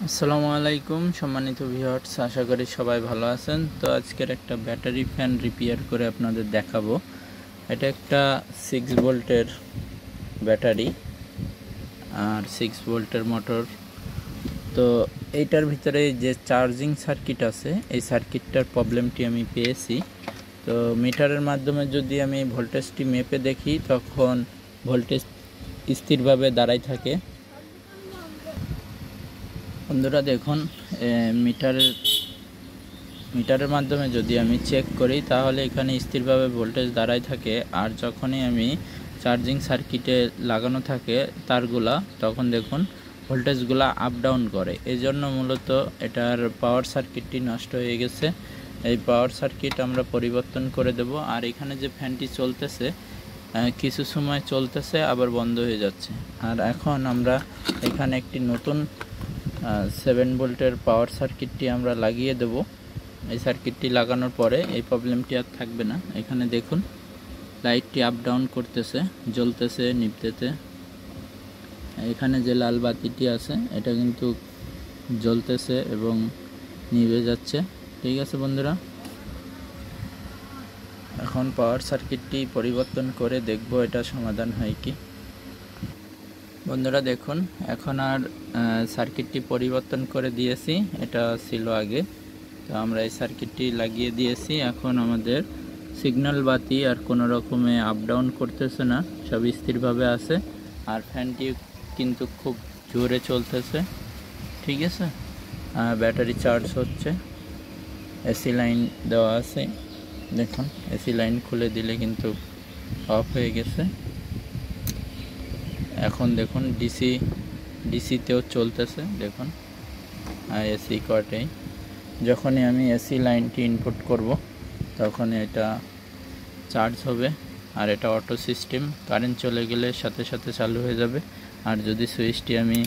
আসসালামু আলাইকুম সম্মানিত ভিউয়ার্স, আশা করি সবাই ভালো আছেন। তো আজকের একটা ব্যাটারি ফ্যান রিপেয়ার করে আপনাদের দেখাবো। এটা একটা 6 ভোল্টের ব্যাটারি আর 6 ভোল্টের মোটর। তো এইটার ভিতরে যে চার্জিং সার্কিট আছে, এই সার্কিটটার প্রবলেমটি আমি পেয়েছি। তো মিটারের মাধ্যমে যদি আমি ভোল্টেজটি মেপে দেখি, তখন ভোল্টেজ স্থিরভাবে দাঁড়াই থাকে। বন্ধুরা দেখুন, মিটারের মাধ্যমে যদি আমি চেক করি, তাহলে এখানে স্থিরভাবে ভোল্টেজ দাঁড়ায় থাকে। আর যখনই আমি চার্জিং সার্কিটে লাগানো থাকে তারগুলা, তখন দেখুন ভোল্টেজগুলা আপ ডাউন করে। এই জন্য মূলত এটার পাওয়ার সার্কিটটি নষ্ট হয়ে গেছে। এই পাওয়ার সার্কিট আমরা পরিবর্তন করে দেব। আর এখানে যে ফ্যানটি চলতেছে, কিছু সময় চলতেছে আবার বন্ধ হয়ে যাচ্ছে। আর এখন আমরা এখানে একটি নতুন 7 ভোল্টের পাওয়ার সার্কিটটি আমরা লাগিয়ে দেব। এই সার্কিটটি লাগানোর পরে এই প্রবলেমটি আর থাকবে না। এখানে দেখুন লাইটটি আপ ডাউন করতেছে, জ্বলতেছে, নিভতেছে। এখানে যে লাল বাতিটি আছে এটা কিন্তু জ্বলতেছে এবং নিভে যাচ্ছে। ঠিক আছে বন্ধুরা, এখন পাওয়ার সার্কিটটি পরিবর্তন করে দেখব এটা সমাধান হয় কি। বন্ধুরা দেখুন, এখন আর সার্কিটটি পরিবর্তন করে দিয়েছি। এটা ছিল আগে। তো আমরা এই সার্কিটটি লাগিয়ে দিয়েছি। এখন আমাদের সিগন্যাল বাতি আর কোনো রকমে আপ ডাউন করতেছে না, সব স্থিরভাবে আছে। আর ফ্যানটি কিন্তু খুব জোরে চলতেছে। ঠিক আছে, ব্যাটারি চার্জ হচ্ছে, এসি লাইন দেওয়া আছে। দেখুন এসি লাইন খুলে দিলে কিন্তু অফ হয়ে গেছে। এখন দেখুন ডিসিতেও চলতেছে। দেখুন এসি কটেই যখনই আমি এসি লাইনটি ইনপুট করব, তখন এটা চার্জ হবে। আর এটা অটো সিস্টেম, কারেন্ট চলে গেলে সাথে সাথে চালু হয়ে যাবে। আর যদি সুইচটি আমি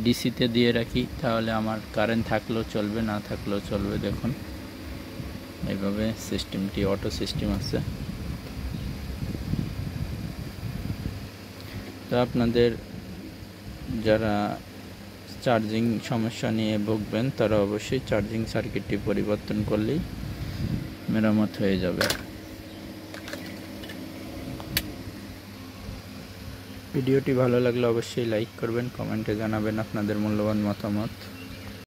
ডিসিতে দিয়ে রাখি, তাহলে আমার কারেন্ট থাকলেও চলবে, না থাকলেও চলবে। দেখুন এইভাবে সিস্টেমটি অটো সিস্টেম আছে। তো আপনাদের যারা চার্জিং সমস্যা নিয়ে ভুগবেন, তারা অবশ্যই চার্জিং সার্কিটটি পরিবর্তন করলেই মেরামত হয়ে যাবে। ভিডিওটি ভালো লাগলে অবশ্যই লাইক করবেন, কমেন্টে জানাবেন আপনাদের মূল্যবান মতামত।